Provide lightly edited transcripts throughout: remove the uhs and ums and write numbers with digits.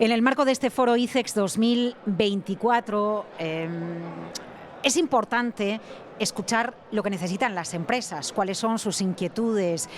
En el marco de este foro ICEX 2024 es importante escuchar lo que necesitan las empresas, cuáles son sus inquietudes,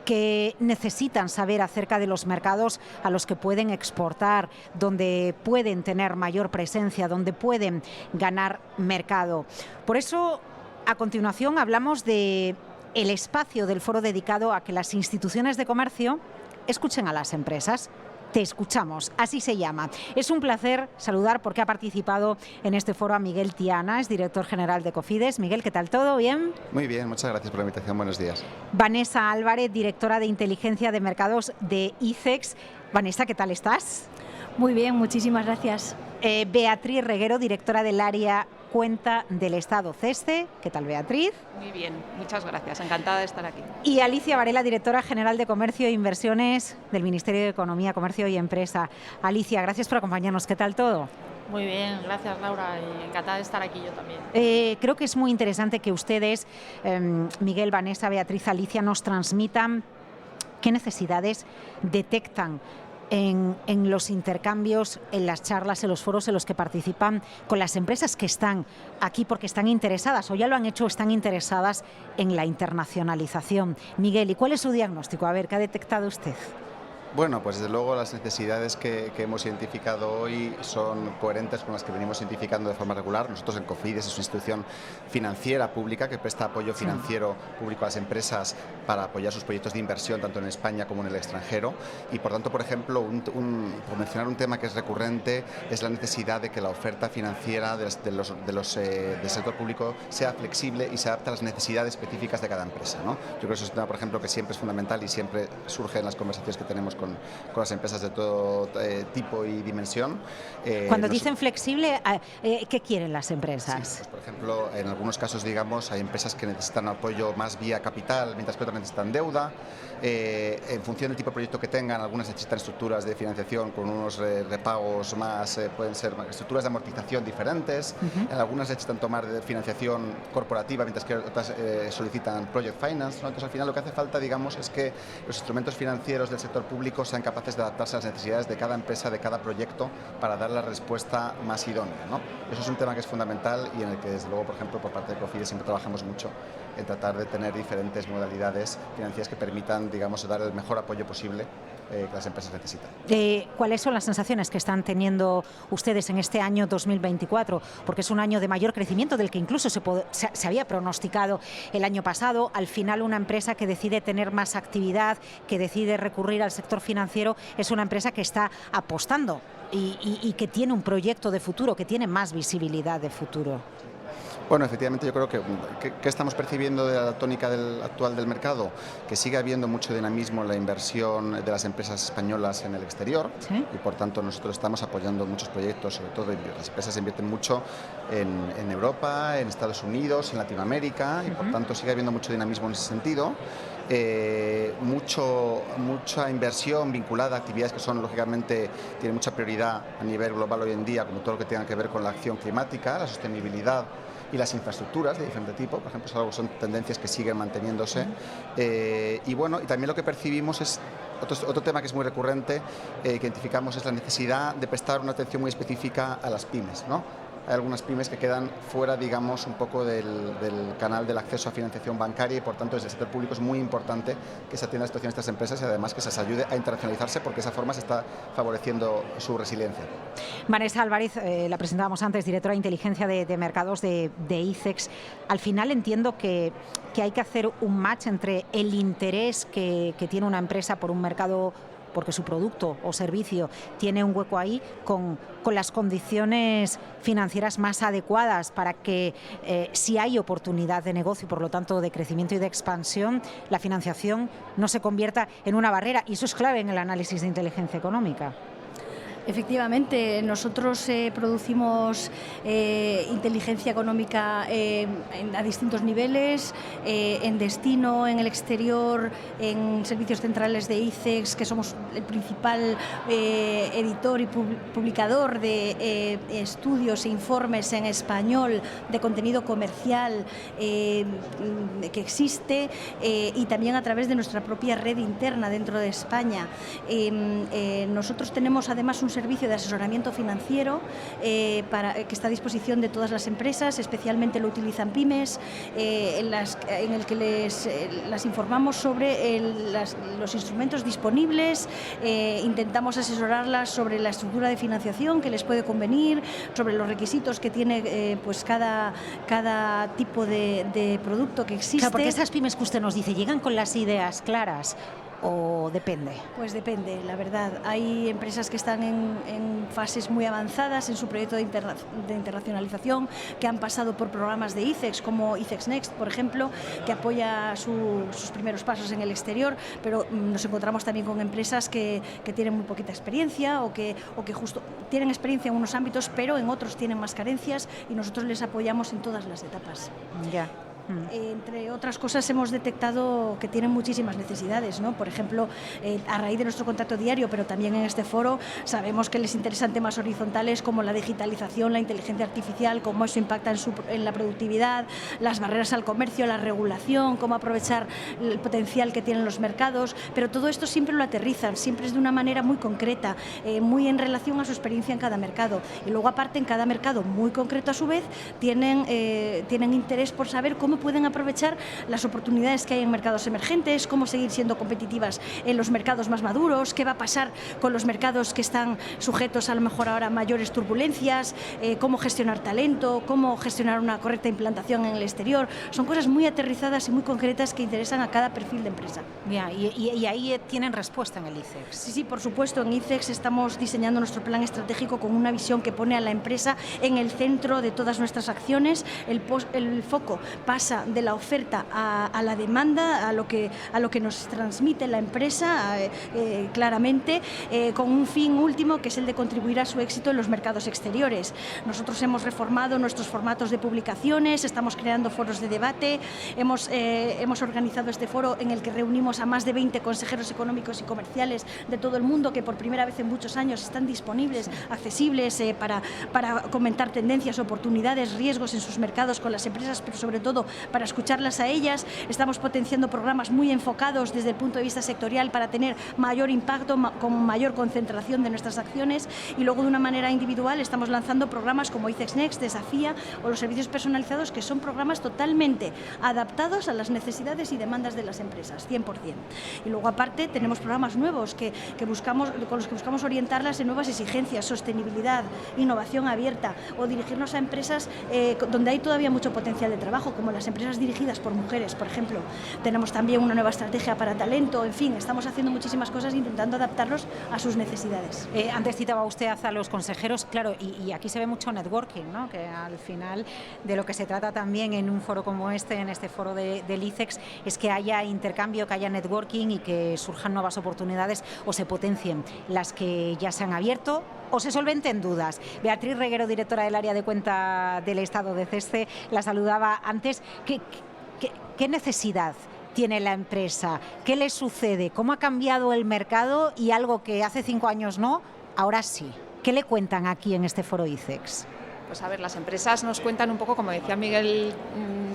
qué necesitan saber acerca de los mercados a los que pueden exportar, donde pueden tener mayor presencia, donde pueden ganar mercado. Por eso, a continuación, hablamos del espacio del foro dedicado a que las instituciones de comercio escuchen a las empresas. Te escuchamos, así se llama. Es un placer saludar porque ha participado en este foro a Miguel Tiana, es director general de Cofides. Miguel, ¿qué tal? ¿Todo bien? Muy bien, muchas gracias por la invitación. Buenos días. Vanessa Álvarez, directora de inteligencia de mercados de ICEX. Vanessa, ¿qué tal estás? Muy bien, muchísimas gracias. Beatriz Reguero, directora del área Cuenta del Estado CESCE. ¿Qué tal, Beatriz? Muy bien, muchas gracias. Encantada de estar aquí. Y Alicia Varela, directora general de Comercio e Inversiones del Ministerio de Economía, Comercio y Empresa. Alicia, gracias por acompañarnos. ¿Qué tal todo? Muy bien, gracias Laura, y encantada de estar aquí yo también. Creo que es muy interesante que ustedes, Miguel, Vanessa, Beatriz, Alicia, nos transmitan qué necesidades detectan en los intercambios, en las charlas, en los foros en los que participan con las empresas que están aquí porque están interesadas o ya lo han hecho o están interesadas en la internacionalización. Miguel, ¿y cuál es su diagnóstico? A ver, ¿qué ha detectado usted? Bueno, pues desde luego las necesidades que hemos identificado hoy son coherentes con las que venimos identificando de forma regular. Nosotros en Cofides es una institución financiera pública que presta apoyo financiero público a las empresas para apoyar sus proyectos de inversión tanto en España como en el extranjero y por tanto, por ejemplo, por mencionar un tema que es recurrente es la necesidad de que la oferta financiera del sector público sea flexible y se adapte a las necesidades específicas de cada empresa, ¿no? Yo creo que eso es un tema, por ejemplo, que siempre es fundamental y siempre surge en las conversaciones que tenemos con las empresas de todo tipo y dimensión. Cuando dicen flexible, ¿qué quieren las empresas? Sí, pues por ejemplo, en algunos casos, digamos, hay empresas que necesitan apoyo más vía capital, mientras que otras necesitan deuda. En función del tipo de proyecto que tengan, algunas necesitan estructuras de financiación con unos repagos más, pueden ser estructuras de amortización diferentes. En algunas necesitan tomar financiación corporativa, mientras que otras solicitan project finance, ¿no? Entonces, al final, lo que hace falta, digamos, es que los instrumentos financieros del sector público sean capaces de adaptarse a las necesidades de cada empresa, de cada proyecto, para dar la respuesta más idónea, ¿no? Eso es un tema que es fundamental y en el que, desde luego, por ejemplo, por parte de Cofides siempre trabajamos mucho en tratar de tener diferentes modalidades financieras que permitan, digamos, dar el mejor apoyo posible que las empresas necesitan. ¿Cuáles son las sensaciones que están teniendo ustedes en este año 2024? Porque es un año de mayor crecimiento del que incluso se había pronosticado el año pasado. Al final, una empresa que decide tener más actividad, que decide recurrir al sector financiero, es una empresa que está apostando y que tiene un proyecto de futuro, que tiene más visibilidad de futuro. Bueno, efectivamente yo creo que estamos percibiendo de la tónica actual del mercado, que sigue habiendo mucho dinamismo en la inversión de las empresas españolas en el exterior. ¿Sí? Y por tanto nosotros estamos apoyando muchos proyectos, sobre todo las empresas invierten mucho en Europa, en Estados Unidos, en Latinoamérica y por tanto sigue habiendo mucho dinamismo en ese sentido. Mucha inversión vinculada a actividades que son, lógicamente, tienen mucha prioridad a nivel global hoy en día, como todo lo que tenga que ver con la acción climática, la sostenibilidad y las infraestructuras de diferente tipo, por ejemplo, son tendencias que siguen manteniéndose. Y bueno, y también lo que percibimos es otro tema que es muy recurrente, que identificamos, es la necesidad de prestar una atención muy específica a las pymes, ¿no? Hay algunas pymes que quedan fuera, digamos, un poco del canal del acceso a financiación bancaria y, por tanto, desde el sector público es muy importante que se atienda la situación de estas empresas y, además, que se les ayude a internacionalizarse porque de esa forma se está favoreciendo su resiliencia. Vanessa Álvarez, la presentábamos antes, directora de inteligencia de mercados de ICEX. Al final entiendo que hay que hacer un match entre el interés que tiene una empresa por un mercado, porque su producto o servicio tiene un hueco ahí, con las condiciones financieras más adecuadas para que si hay oportunidad de negocio y por lo tanto de crecimiento y de expansión, la financiación no se convierta en una barrera, y eso es clave en el análisis de inteligencia económica. Efectivamente, nosotros producimos inteligencia económica a distintos niveles, en destino, en el exterior, en servicios centrales de ICEX, que somos el principal editor y publicador de estudios e informes en español de contenido comercial que existe, y también a través de nuestra propia red interna dentro de España. Nosotros tenemos además un servicio de asesoramiento financiero que está a disposición de todas las empresas, especialmente lo utilizan pymes, en el que las informamos sobre los instrumentos disponibles, intentamos asesorarlas sobre la estructura de financiación que les puede convenir, sobre los requisitos que tiene pues cada tipo de producto que existe. Claro, porque esas pymes que usted nos dice, ¿llegan con las ideas claras o depende? Pues depende, la verdad. Hay empresas que están en fases muy avanzadas en su proyecto de internacionalización, que han pasado por programas de ICEX, como ICEX Next, por ejemplo, que apoya sus primeros pasos en el exterior, pero nos encontramos también con empresas que tienen muy poquita experiencia o que justo tienen experiencia en unos ámbitos, pero en otros tienen más carencias, y nosotros les apoyamos en todas las etapas. Ya. Entre otras cosas, hemos detectado que tienen muchísimas necesidades, ¿no? Por ejemplo, a raíz de nuestro contacto diario, pero también en este foro, sabemos que les interesan temas horizontales como la digitalización, la inteligencia artificial, cómo eso impacta en la productividad, las barreras al comercio, la regulación, cómo aprovechar el potencial que tienen los mercados, pero todo esto siempre lo aterrizan, siempre es de una manera muy concreta, muy en relación a su experiencia en cada mercado. Y luego, aparte, en cada mercado muy concreto a su vez, tienen interés por saber cómo pueden aprovechar las oportunidades que hay en mercados emergentes, cómo seguir siendo competitivas en los mercados más maduros, qué va a pasar con los mercados que están sujetos a lo mejor ahora a mayores turbulencias, cómo gestionar talento, cómo gestionar una correcta implantación en el exterior. Son cosas muy aterrizadas y muy concretas que interesan a cada perfil de empresa. Ya, y ahí tienen respuesta en el ICEX. Sí, por supuesto. En ICEX estamos diseñando nuestro plan estratégico con una visión que pone a la empresa en el centro de todas nuestras acciones. El foco pasa de la oferta a la demanda, a lo que nos transmite la empresa claramente, con un fin último, que es el de contribuir a su éxito en los mercados exteriores. Nosotros hemos reformado nuestros formatos de publicaciones, estamos creando foros de debate, hemos organizado este foro en el que reunimos a más de 20 consejeros económicos y comerciales de todo el mundo, que por primera vez en muchos años están disponibles, accesibles, para comentar tendencias, oportunidades, riesgos en sus mercados con las empresas, pero sobre todo para escucharlas a ellas. Estamos potenciando programas muy enfocados desde el punto de vista sectorial para tener mayor impacto, con mayor concentración de nuestras acciones, y luego de una manera individual estamos lanzando programas como ICEX Next, Desafía o los servicios personalizados, que son programas totalmente adaptados a las necesidades y demandas de las empresas, 100%. Y luego, aparte, tenemos programas nuevos con los que buscamos orientarlas en nuevas exigencias, sostenibilidad, innovación abierta, o dirigirnos a empresas donde hay todavía mucho potencial de trabajo, como las empresas dirigidas por mujeres, por ejemplo. Tenemos también una nueva estrategia para talento. En fin, estamos haciendo muchísimas cosas intentando adaptarlos a sus necesidades. Antes citaba usted a los consejeros, claro, y aquí se ve mucho networking, ¿no? Que al final de lo que se trata también en un foro como en este foro del ICEX, es que haya intercambio, que haya networking y que surjan nuevas oportunidades o se potencien las que ya se han abierto o se solventen dudas. Beatriz Reguero, directora del área de cuenta del Estado de CESCE, la saludaba antes. ¿Qué necesidad tiene la empresa? ¿Qué le sucede? ¿Cómo ha cambiado el mercado y algo que hace 5 años no, ahora sí? ¿Qué le cuentan aquí en este foro ICEX? Pues a ver, las empresas nos cuentan un poco, como decía Miguel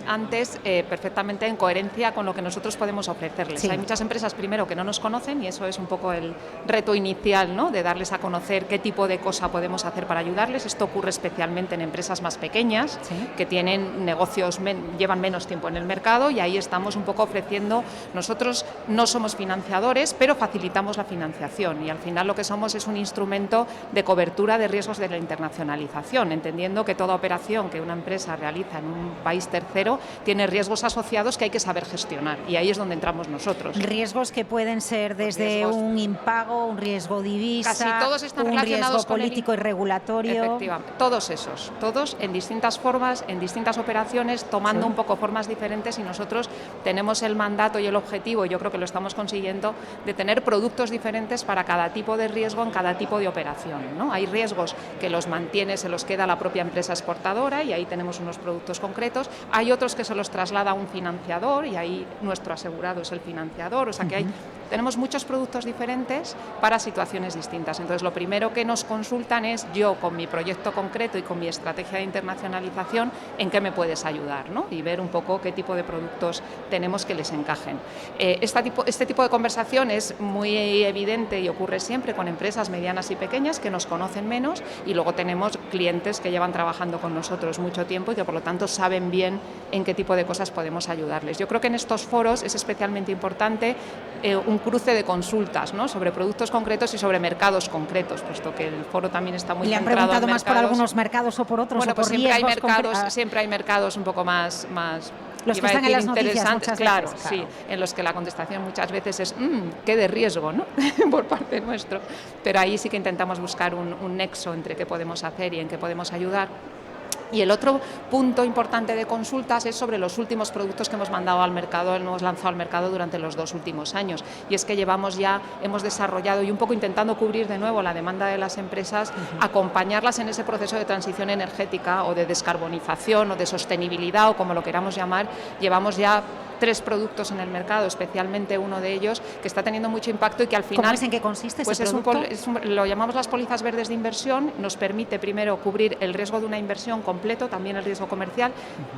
antes, perfectamente en coherencia con lo que nosotros podemos ofrecerles. Sí. Hay muchas empresas, primero, que no nos conocen, y eso es un poco el reto inicial, ¿no? De darles a conocer qué tipo de cosa podemos hacer para ayudarles. Esto ocurre especialmente en empresas más pequeñas, ¿sí?, que tienen negocios, llevan menos tiempo en el mercado, y ahí estamos un poco ofreciendo. Nosotros no somos financiadores, pero facilitamos la financiación, y al final lo que somos es un instrumento de cobertura de riesgos de la internacionalización, entendiendo que toda operación que una empresa realiza en un país tercero tiene riesgos asociados que hay que saber gestionar, y ahí es donde entramos nosotros. Riesgos que pueden ser desde un impago, un riesgo divisa, casi todos están un relacionados riesgo político y regulatorio. Efectivamente, todos esos, todos en distintas formas, en distintas operaciones, tomando un poco formas diferentes, y nosotros tenemos el mandato y el objetivo, y yo creo que lo estamos consiguiendo, de tener productos diferentes para cada tipo de riesgo en cada tipo de operación, ¿no? Hay riesgos que los mantiene, se los queda la propia empresa exportadora, y ahí tenemos unos productos concretos. Hay otros que se los traslada a un financiador, y ahí nuestro asegurado es el financiador. O sea que hay tenemos muchos productos diferentes para situaciones distintas. Entonces, lo primero que nos consultan es yo, con mi proyecto concreto y con mi estrategia de internacionalización, ¿en qué me puedes ayudar?, ¿no? Y ver un poco qué tipo de productos tenemos que les encajen. Este tipo de conversación es muy evidente y ocurre siempre con empresas medianas y pequeñas que nos conocen menos, y luego tenemos clientes que llevan trabajando con nosotros mucho tiempo y que por lo tanto saben bien en qué tipo de cosas podemos ayudarles. Yo creo que en estos foros es especialmente importante un cruce de consultas, ¿no?, sobre productos concretos y sobre mercados concretos, puesto que el foro también está muy centrado en mercados. ¿Le han preguntado más por algunos mercados o por otros? Bueno, o por pues siempre hay mercados un poco más los que están en las noticias muchas claro, veces, sí, en los que la contestación muchas veces es qué de riesgo, ¿no? por parte nuestro, pero ahí sí que intentamos buscar un nexo entre qué podemos hacer y en qué podemos ayudar. Y el otro punto importante de consultas es sobre los últimos productos que hemos mandado al mercado, hemos lanzado al mercado durante los 2 últimos años. Y es que hemos desarrollado y un poco intentando cubrir de nuevo la demanda de las empresas, acompañarlas en ese proceso de transición energética o de descarbonización o de sostenibilidad o como lo queramos llamar. Llevamos ya 3 productos en el mercado, especialmente uno de ellos que está teniendo mucho impacto y que al final... ¿Cómo es? ¿En qué consiste pues ese producto? Lo llamamos las pólizas verdes de inversión. Nos permite primero cubrir el riesgo de una inversión completo, también el riesgo comercial,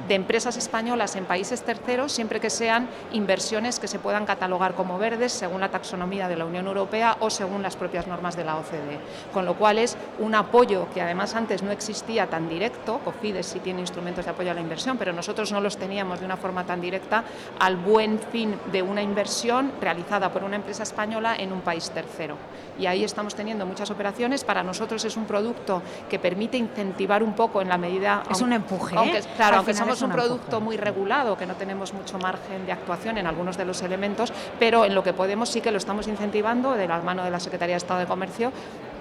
de empresas españolas en países terceros, siempre que sean inversiones que se puedan catalogar como verdes según la taxonomía de la Unión Europea o según las propias normas de la OCDE. Con lo cual es un apoyo que además antes no existía tan directo. Cofides sí tiene instrumentos de apoyo a la inversión, pero nosotros no los teníamos de una forma tan directa, al buen fin de una inversión realizada por una empresa española en un país tercero. Y ahí estamos teniendo muchas operaciones. Para nosotros es un producto que permite incentivar un poco en la medida... Es un empuje, aunque somos un producto muy regulado, que no tenemos mucho margen de actuación en algunos de los elementos, pero en lo que podemos sí que lo estamos incentivando de la mano de la Secretaría de Estado de Comercio,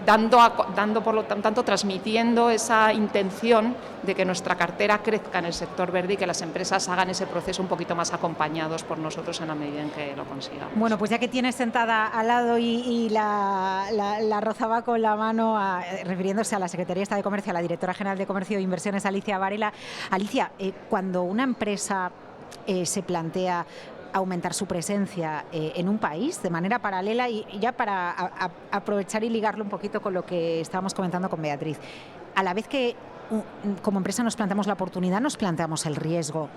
dando por lo tanto, transmitiendo esa intención de que nuestra cartera crezca en el sector verde y que las empresas hagan ese proceso un poquito más acompañados por nosotros en la medida en que lo consigamos. Bueno, pues ya que tienes sentada al lado y la rozaba con la mano, refiriéndose a la Secretaría de Estado de Comercio, a la Directora General de Comercio e Inversiones, Alicia Varela. Alicia, cuando una empresa se plantea aumentar su presencia en un país de manera paralela, y ya para aprovechar y ligarlo un poquito con lo que estábamos comentando con Beatriz, a la vez que como empresa nos planteamos la oportunidad, nos planteamos el riesgo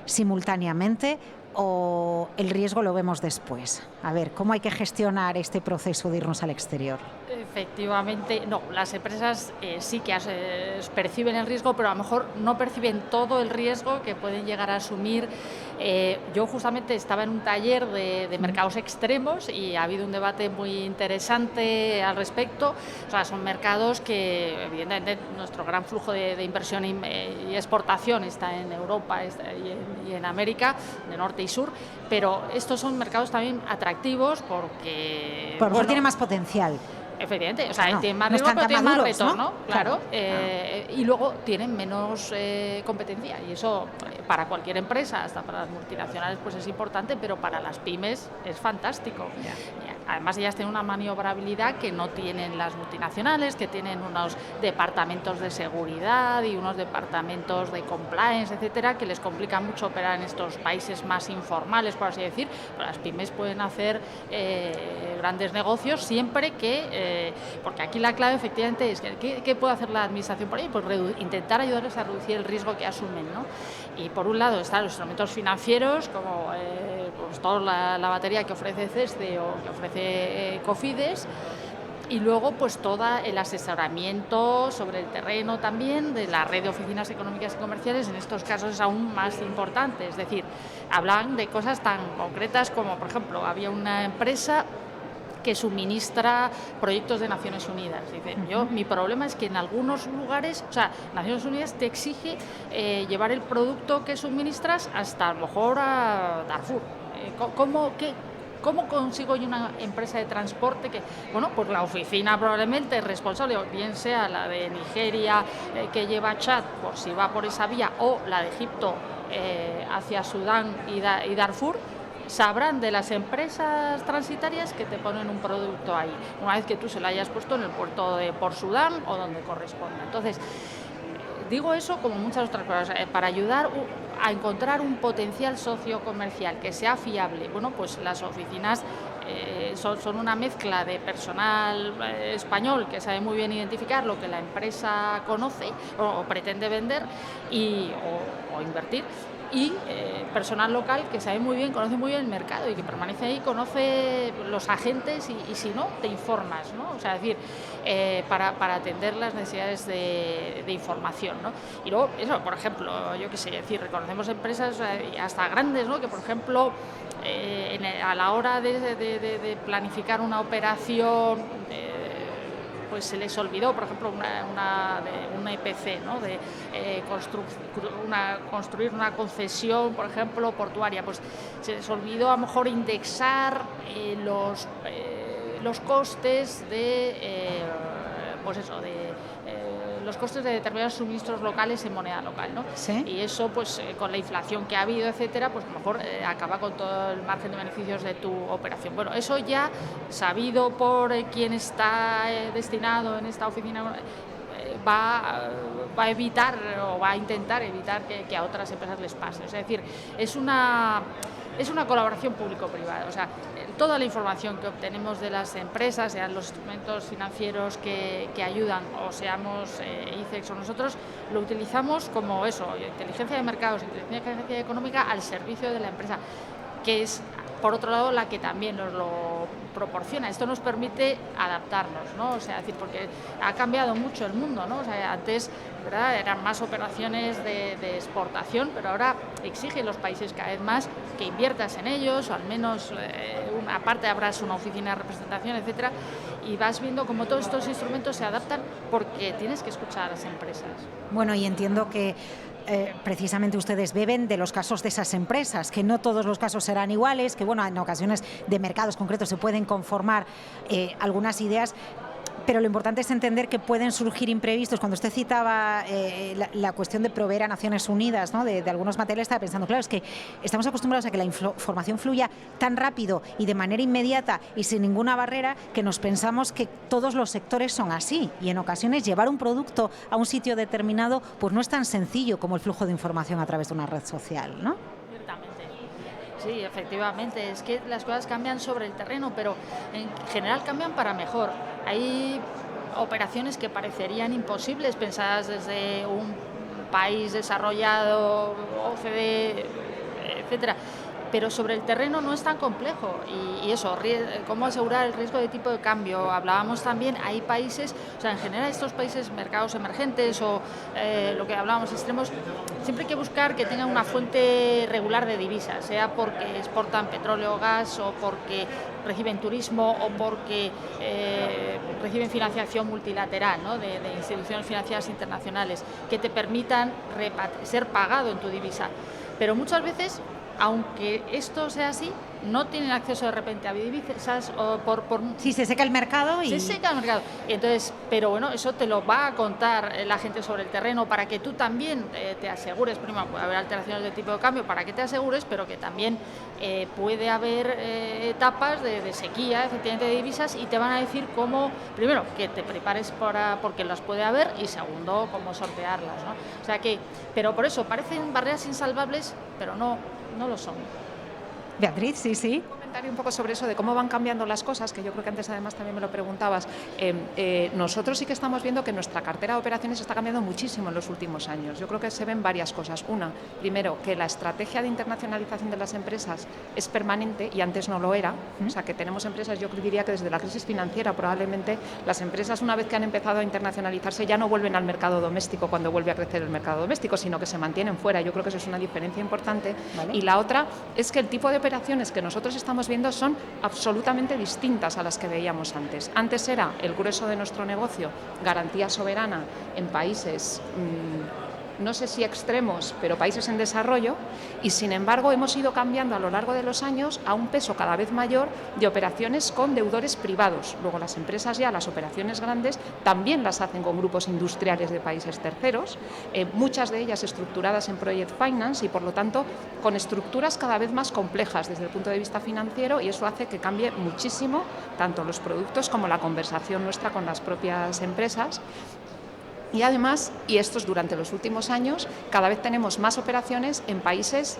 simultáneamente, o el riesgo lo vemos después. A ver, ¿cómo hay que gestionar este proceso de irnos al exterior? Efectivamente, no, las empresas sí que perciben el riesgo, pero a lo mejor no perciben todo el riesgo que pueden llegar a asumir. Yo justamente estaba en un taller de mercados extremos y ha habido un debate muy interesante al respecto. O sea, son mercados que evidentemente nuestro gran flujo de inversión y exportación está en Europa y en América, de norte y sur, pero estos son mercados también atractivos porque... Por lo mejor tiene más potencial. Efectivamente, o sea, no, tienen más no riesgo, pero tienen más maduros, retorno, ¿no? claro. Y luego tienen menos competencia, y eso para cualquier empresa, hasta para las multinacionales, pues es importante, pero para las pymes es fantástico. Además, ellas tienen una maniobrabilidad que no tienen las multinacionales, que tienen unos departamentos de seguridad y unos departamentos de compliance, etcétera, que les complica mucho operar en estos países más informales, por así decir. Pero las pymes pueden hacer grandes negocios siempre que... porque aquí la clave efectivamente es ¿qué puede hacer la administración por ahí? Pues intentar ayudarles a reducir el riesgo que asumen, ¿no? Y por un lado están los instrumentos financieros, como pues toda la batería que ofrece CESCE o que ofrece Cofides, y luego pues todo el asesoramiento sobre el terreno también de la red de oficinas económicas y comerciales. En estos casos es aún más importante, es decir, hablan de cosas tan concretas como, por ejemplo, había una empresa que suministra proyectos de Naciones Unidas. Dice, mi problema es que en algunos lugares, o sea, Naciones Unidas te exige llevar el producto que suministras hasta a lo mejor a Darfur. ¿Cómo consigo yo una empresa de transporte que, bueno, pues la oficina probablemente responsable, bien sea la de Nigeria que lleva Chad, por si va por esa vía, o la de Egipto hacia Sudán y Darfur, sabrán de las empresas transitarias que te ponen un producto ahí, una vez que tú se lo hayas puesto en el puerto de Port Sudán o donde corresponda. Entonces, digo eso como muchas otras cosas, para ayudar a encontrar un potencial socio comercial que sea fiable. Bueno, pues las oficinas son una mezcla de personal español que sabe muy bien identificar lo que la empresa conoce o pretende vender o invertir, y personal local que sabe muy bien, conoce muy bien el mercado y que permanece ahí, conoce los agentes y si no, te informas, ¿no? O sea, es decir, para atender las necesidades de información, ¿no? Y luego, eso, por ejemplo, yo qué sé, es decir, reconocemos empresas hasta grandes, ¿no? Que, por ejemplo, a la hora de planificar una operación, pues se les olvidó, por ejemplo, una EPC, ¿no? De construir una concesión, por ejemplo, portuaria, pues se les olvidó a lo mejor indexar los costes los costes de determinados suministros locales en moneda local, ¿no? ¿Sí? Y eso, pues con la inflación que ha habido, etcétera, pues a lo mejor acaba con todo el margen de beneficios de tu operación. Bueno, eso ya sabido por quien está destinado en esta oficina, va a evitar o va a intentar evitar que a otras empresas les pase. O sea, es decir, es una colaboración público-privada. O sea, toda la información que obtenemos de las empresas, sean los instrumentos financieros que ayudan, o seamos ICEX o nosotros, lo utilizamos como eso, inteligencia de mercados, inteligencia económica al servicio de la empresa, que es, por otro lado, la que también nos lo proporciona. Esto nos permite adaptarnos, ¿no? O sea, decir, porque ha cambiado mucho el mundo, ¿no? O sea, antes, ¿verdad?, eran más operaciones de exportación, pero ahora exigen los países cada vez más que inviertas en ellos, o al menos aparte abras una oficina de representación, etcétera, y vas viendo cómo todos estos instrumentos se adaptan porque tienes que escuchar a las empresas. Bueno, y entiendo que precisamente ustedes beben de los casos de esas empresas, que no todos los casos serán iguales, que bueno, en ocasiones de mercados concretos se pueden conformar algunas ideas, pero lo importante es entender que pueden surgir imprevistos. Cuando usted citaba la cuestión de proveer a Naciones Unidas, ¿no?, de algunos materiales, estaba pensando, claro, es que estamos acostumbrados a que la información fluya tan rápido y de manera inmediata y sin ninguna barrera, que nos pensamos que todos los sectores son así, y en ocasiones llevar un producto a un sitio determinado pues no es tan sencillo como el flujo de información a través de una red social, ¿no? Ciertamente. Sí, efectivamente, es que las cosas cambian sobre el terreno, pero en general cambian para mejor. Hay operaciones que parecerían imposibles, pensadas desde un país desarrollado, OCDE, etcétera, pero sobre el terreno no es tan complejo. Y eso, cómo asegurar el riesgo de tipo de cambio. Hablábamos también, hay países, o sea, en general estos países, mercados emergentes o lo que hablábamos, extremos, siempre hay que buscar que tengan una fuente regular de divisas, sea porque exportan petróleo o gas, o porque reciben turismo, o porque reciben financiación multilateral, ¿no?, de instituciones financieras internacionales, que te permitan ser pagado en tu divisa. Pero muchas veces, aunque esto sea así, no tienen acceso de repente a divisas o Sí, se seca el mercado y... Se seca el mercado. Entonces, pero bueno, eso te lo va a contar la gente sobre el terreno para que tú también te asegures. Primero, puede haber alteraciones de tipo de cambio para que te asegures, pero que también puede haber etapas de sequía, efectivamente, de divisas, y te van a decir cómo, primero, que te prepares porque las puede haber, y segundo, cómo sortearlas, ¿no? O sea que, pero por eso, parecen barreras insalvables, pero no lo son. Beatriz, sí. Un poco sobre eso de cómo van cambiando las cosas, que yo creo que antes además también me lo preguntabas. Nosotros sí que estamos viendo que nuestra cartera de operaciones está cambiando muchísimo en los últimos años. Yo creo que se ven varias cosas. Una, primero, que la estrategia de internacionalización de las empresas es permanente y antes no lo era. O sea, que tenemos empresas, yo diría que desde la crisis financiera probablemente las empresas, una vez que han empezado a internacionalizarse, ya no vuelven al mercado doméstico cuando vuelve a crecer el mercado doméstico, sino que se mantienen fuera. Yo creo que eso es una diferencia importante. ¿Vale? Y la otra es que el tipo de operaciones que nosotros estamos viendo son absolutamente distintas a las que veíamos antes. Antes era el grueso de nuestro negocio, garantía soberana en países, no sé si extremos, pero países en desarrollo, y sin embargo hemos ido cambiando a lo largo de los años a un peso cada vez mayor de operaciones con deudores privados. Luego las empresas ya, las operaciones grandes, también las hacen con grupos industriales de países terceros, muchas de ellas estructuradas en Project Finance y por lo tanto con estructuras cada vez más complejas desde el punto de vista financiero, y eso hace que cambie muchísimo tanto los productos como la conversación nuestra con las propias empresas. Y además, y esto es durante los últimos años, cada vez tenemos más operaciones en países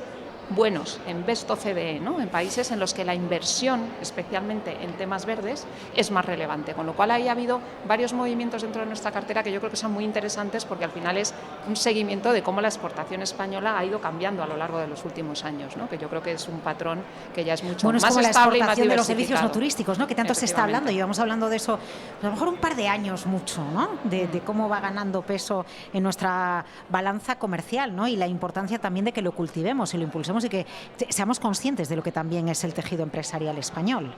buenos, en Best OCDE, ¿no? En países en los que la inversión, especialmente en temas verdes, es más relevante. Con lo cual ahí ha habido varios movimientos dentro de nuestra cartera que yo creo que son muy interesantes porque al final es un seguimiento de cómo la exportación española ha ido cambiando a lo largo de los últimos años, ¿no? Que yo creo que es un patrón que ya es mucho más estable y más diversificado. Bueno, es como la exportación de los servicios no turísticos, ¿no? Que tanto se está hablando, llevamos hablando de eso a lo mejor un par de años mucho, ¿no? De cómo va ganando peso en nuestra balanza comercial, ¿no? Y la importancia también de que lo cultivemos y lo impulsemos y que seamos conscientes de lo que también es el tejido empresarial español.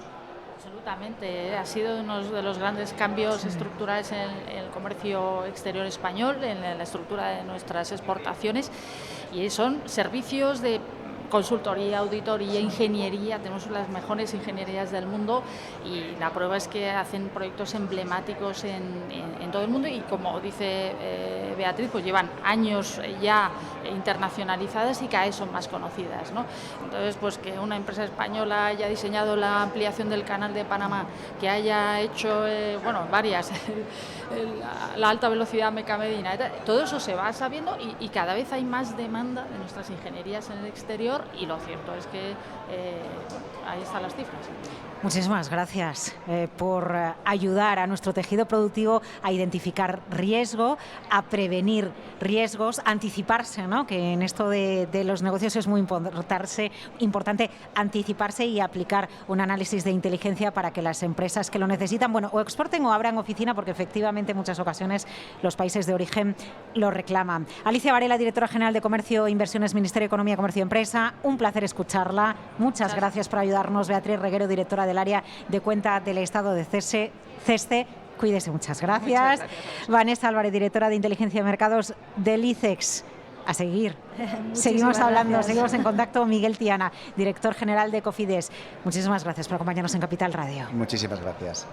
Absolutamente, ha sido uno de los grandes cambios estructurales en el comercio exterior español, en la estructura de nuestras exportaciones, y son servicios de consultoría, auditoría, ingeniería, tenemos las mejores ingenierías del mundo y la prueba es que hacen proyectos emblemáticos en todo el mundo y como dice Beatriz, pues llevan años ya internacionalizadas y cada vez son más conocidas, ¿no? Entonces, pues que una empresa española haya diseñado la ampliación del canal de Panamá, que haya hecho, varias, la alta velocidad Meca-Medina, todo eso se va sabiendo y cada vez hay más demanda de nuestras ingenierías en el exterior y lo cierto es que ahí están las cifras. Muchísimas gracias por ayudar a nuestro tejido productivo a identificar riesgo, a prevenir riesgos, anticiparse, ¿no? Que en esto de los negocios es muy importante anticiparse y aplicar un análisis de inteligencia para que las empresas que lo necesitan, o exporten o abran oficina, porque efectivamente en muchas ocasiones los países de origen lo reclaman. Alicia Varela, directora general de Comercio e Inversiones, Ministerio de Economía, Comercio y Empresa, un placer escucharla. Muchas gracias por ayudarnos. Beatriz Reguero, directora del área de cuenta del Estado de CESCE. Cuídese, muchas gracias. Vanessa Álvarez, directora de Inteligencia de Mercados del ICEX. A seguir. Seguimos hablando, gracias. Seguimos en contacto. Miguel Tiana, director general de Cofides. Muchísimas gracias por acompañarnos en Capital Radio. Muchísimas gracias.